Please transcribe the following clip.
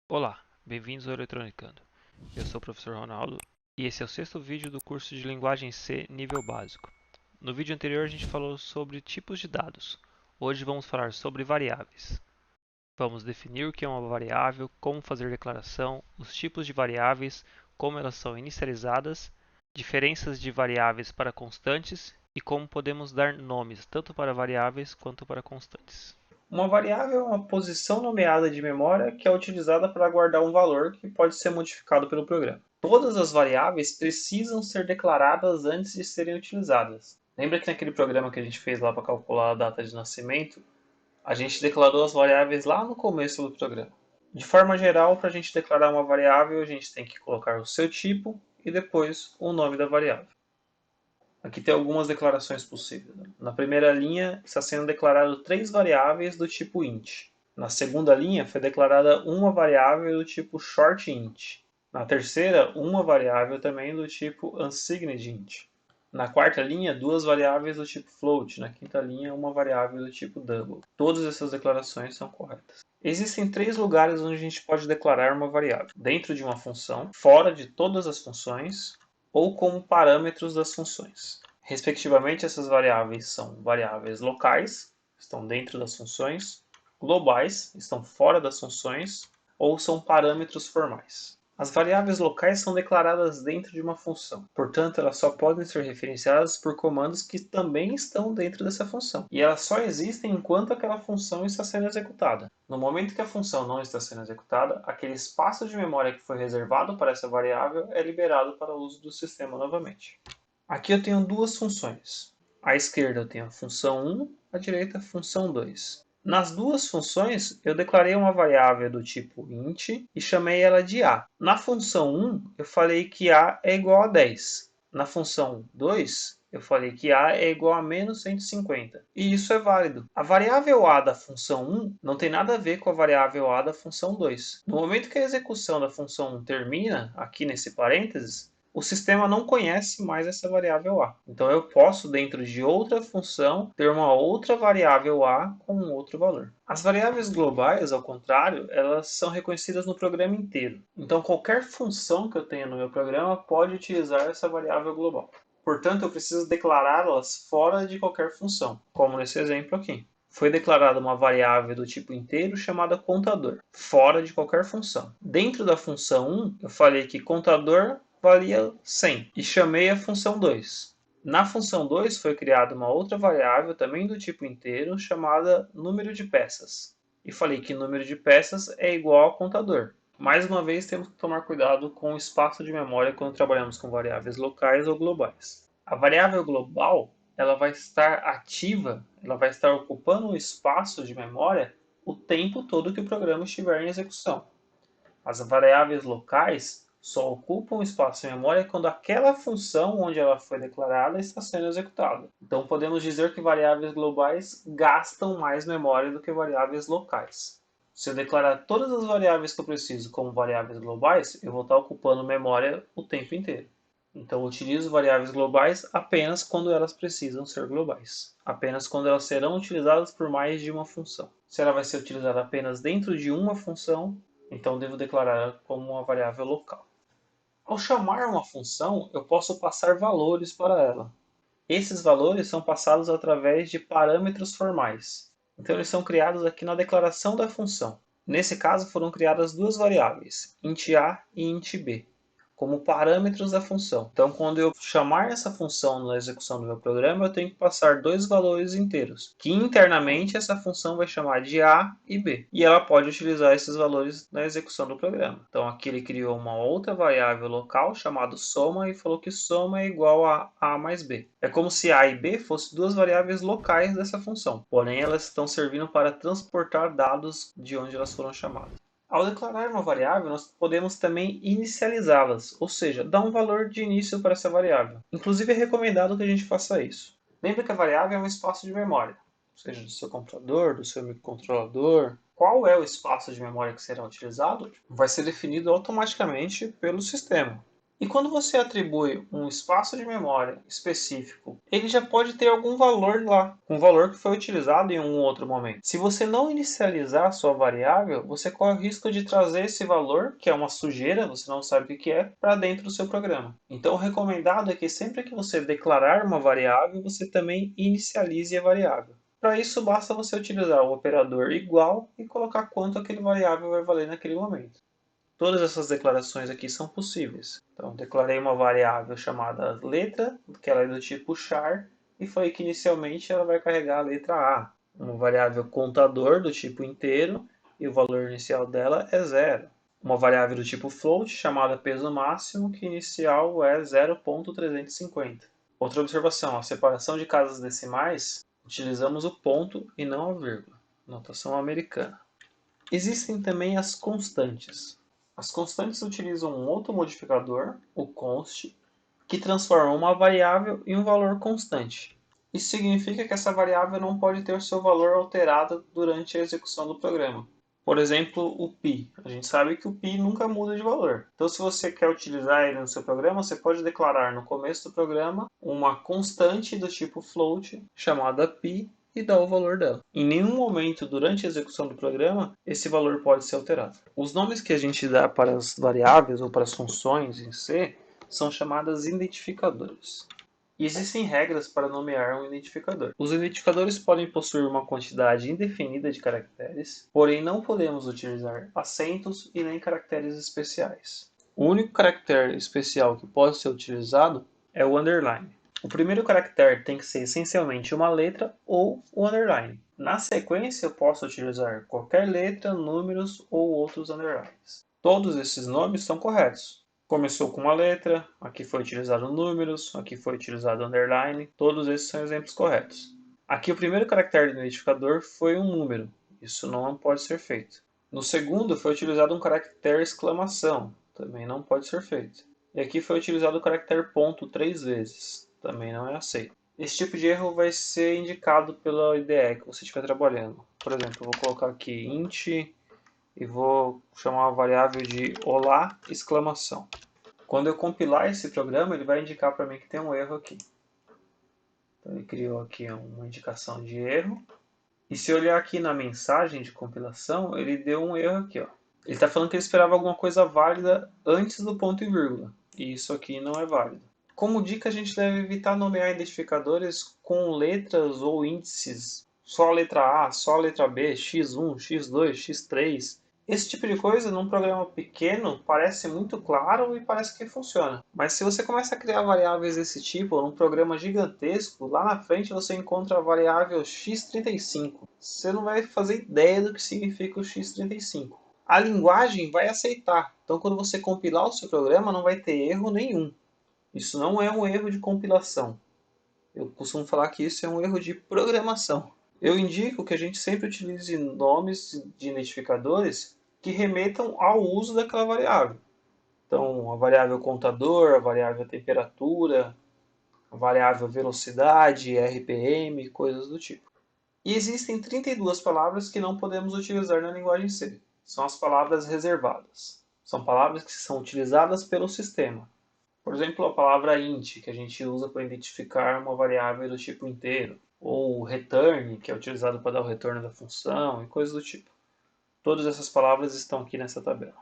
Olá, bem-vindos ao Eletronicando. Eu sou o professor Ronaldo e esse é o sexto vídeo do curso de Linguagem C nível básico. No vídeo anterior a gente falou sobre tipos de dados. Hoje vamos falar sobre variáveis. Vamos definir o que é uma variável, como fazer declaração, os tipos de variáveis, como elas são inicializadas, diferenças de variáveis para constantes e como podemos dar nomes tanto para variáveis quanto para constantes. Uma variável é uma posição nomeada de memória que é utilizada para guardar um valor que pode ser modificado pelo programa. Todas as variáveis precisam ser declaradas antes de serem utilizadas. Lembra que naquele programa que a gente fez lá para calcular a data de nascimento, a gente declarou as variáveis lá no começo do programa. De forma geral, para a gente declarar uma variável, a gente tem que colocar o seu tipo e depois o nome da variável. Aqui tem algumas declarações possíveis. Na primeira linha, está sendo declarado três variáveis do tipo int. Na segunda linha, foi declarada uma variável do tipo shortInt. Na terceira, uma variável também do tipo unsignedInt. Na quarta linha, duas variáveis do tipo float. Na quinta linha, uma variável do tipo double. Todas essas declarações são corretas. Existem três lugares onde a gente pode declarar uma variável: dentro de uma função, fora de todas as funções ou como parâmetros das funções. Respectivamente, essas variáveis são variáveis locais, estão dentro das funções, globais, estão fora das funções, ou são parâmetros formais. As variáveis locais são declaradas dentro de uma função, portanto, elas só podem ser referenciadas por comandos que também estão dentro dessa função. E elas só existem enquanto aquela função está sendo executada. No momento que a função não está sendo executada, aquele espaço de memória que foi reservado para essa variável é liberado para o uso do sistema novamente. Aqui eu tenho duas funções. À esquerda eu tenho a função 1, à direita a função 2. Nas duas funções, eu declarei uma variável do tipo int e chamei ela de a. Na função 1, eu falei que a é igual a 10. Na função 2, eu falei que a é igual a menos 150. E isso é válido. A variável a da função 1 não tem nada a ver com a variável a da função 2. No momento que a execução da função 1 termina, aqui nesse parênteses, o sistema não conhece mais essa variável a. Então eu posso, dentro de outra função, ter uma outra variável a com um outro valor. As variáveis globais, ao contrário, elas são reconhecidas no programa inteiro. Então qualquer função que eu tenha no meu programa pode utilizar essa variável global. Portanto, eu preciso declará-las fora de qualquer função, como nesse exemplo aqui. Foi declarada uma variável do tipo inteiro chamada contador, fora de qualquer função. Dentro da função 1, eu falei que contador valia 100 e chamei a função 2. Na função 2 foi criada uma outra variável também do tipo inteiro chamada número de peças. E falei que número de peças é igual a contador. Mais uma vez temos que tomar cuidado com o espaço de memória quando trabalhamos com variáveis locais ou globais. A variável global ela vai estar ativa, ela vai estar ocupando o espaço de memória o tempo todo que o programa estiver em execução. As variáveis locais só ocupam espaço em memória quando aquela função onde ela foi declarada está sendo executada. Então podemos dizer que variáveis globais gastam mais memória do que variáveis locais. Se eu declarar todas as variáveis que eu preciso como variáveis globais, eu vou estar ocupando memória o tempo inteiro. Então eu utilizo variáveis globais apenas quando elas precisam ser globais. Apenas quando elas serão utilizadas por mais de uma função. Se ela vai ser utilizada apenas dentro de uma função, então devo declarar como uma variável local. Ao chamar uma função, eu posso passar valores para ela. Esses valores são passados através de parâmetros formais. Então eles são criados aqui na declaração da função. Nesse caso foram criadas duas variáveis, int a e int b, como parâmetros da função. Então, quando eu chamar essa função na execução do meu programa, eu tenho que passar dois valores inteiros, que internamente essa função vai chamar de a e b. E ela pode utilizar esses valores na execução do programa. Então, aqui ele criou uma outra variável local chamada soma e falou que soma é igual a mais b. É como se a e b fossem duas variáveis locais dessa função, porém elas estão servindo para transportar dados de onde elas foram chamadas. Ao declarar uma variável, nós podemos também inicializá-las, ou seja, dar um valor de início para essa variável. Inclusive é recomendado que a gente faça isso. Lembre que a variável é um espaço de memória, ou seja, do seu computador, do seu microcontrolador. Qual é o espaço de memória que será utilizado? Vai ser definido automaticamente pelo sistema. E quando você atribui um espaço de memória específico, ele já pode ter algum valor lá, um valor que foi utilizado em um outro momento. Se você não inicializar a sua variável, você corre o risco de trazer esse valor, que é uma sujeira, você não sabe o que é, para dentro do seu programa. Então, o recomendado é que sempre que você declarar uma variável, você também inicialize a variável. Para isso, basta você utilizar o operador igual e colocar quanto aquele variável vai valer naquele momento. Todas essas declarações aqui são possíveis. Então, declarei uma variável chamada letra, que ela é do tipo char, e foi que inicialmente ela vai carregar a letra A. Uma variável contador do tipo inteiro, e o valor inicial dela é zero. Uma variável do tipo float, chamada peso máximo, que inicial é 0.350. Outra observação, a separação de casas decimais, utilizamos o ponto e não a vírgula. Notação americana. Existem também as constantes. As constantes utilizam um outro modificador, o const, que transforma uma variável em um valor constante. Isso significa que essa variável não pode ter seu valor alterado durante a execução do programa. Por exemplo, o π. A gente sabe que o π nunca muda de valor. Então, se você quer utilizar ele no seu programa, você pode declarar no começo do programa uma constante do tipo float, chamada π, e dar o valor dela. Em nenhum momento durante a execução do programa, esse valor pode ser alterado. Os nomes que a gente dá para as variáveis ou para as funções em C são chamadas identificadores. E existem regras para nomear um identificador. Os identificadores podem possuir uma quantidade indefinida de caracteres, porém não podemos utilizar acentos e nem caracteres especiais. O único caractere especial que pode ser utilizado é o underline. O primeiro caractere tem que ser essencialmente uma letra ou o underline. Na sequência, eu posso utilizar qualquer letra, números ou outros underlines. Todos esses nomes são corretos. Começou com uma letra, aqui foi utilizado números, aqui foi utilizado underline, todos esses são exemplos corretos. Aqui o primeiro caractere do identificador foi um número, isso não pode ser feito. No segundo foi utilizado um caractere exclamação, também não pode ser feito. E aqui foi utilizado o caractere ponto 3 vezes, também não é aceito. Esse tipo de erro vai ser indicado pela IDE que você estiver trabalhando. Por exemplo, eu vou colocar aqui int e vou chamar a variável de olá exclamação. Quando eu compilar esse programa, ele vai indicar para mim que tem um erro aqui. Então ele criou aqui uma indicação de erro. E se eu olhar aqui na mensagem de compilação, ele deu um erro aqui. Ó. Ele está falando que ele esperava alguma coisa válida antes do ponto e vírgula. E isso aqui não é válido. Como dica, a gente deve evitar nomear identificadores com letras ou índices. Só a letra A, só a letra B, x1, x2, x3. Esse tipo de coisa, num programa pequeno, parece muito claro e parece que funciona. Mas se você começa a criar variáveis desse tipo, num programa gigantesco, lá na frente você encontra a variável x35. Você não vai fazer ideia do que significa o x35. A linguagem vai aceitar. Então, quando você compilar o seu programa, não vai ter erro nenhum. Isso não é um erro de compilação. Eu costumo falar que isso é um erro de programação. Eu indico que a gente sempre utilize nomes de identificadores que remetam ao uso daquela variável. Então, a variável contador, a variável temperatura, a variável velocidade, RPM, coisas do tipo. E existem 32 palavras que não podemos utilizar na linguagem C. São as palavras reservadas. São palavras que são utilizadas pelo sistema. Por exemplo, a palavra int, que a gente usa para identificar uma variável do tipo inteiro, ou return, que é utilizado para dar o retorno da função, e coisas do tipo. Todas essas palavras estão aqui nessa tabela.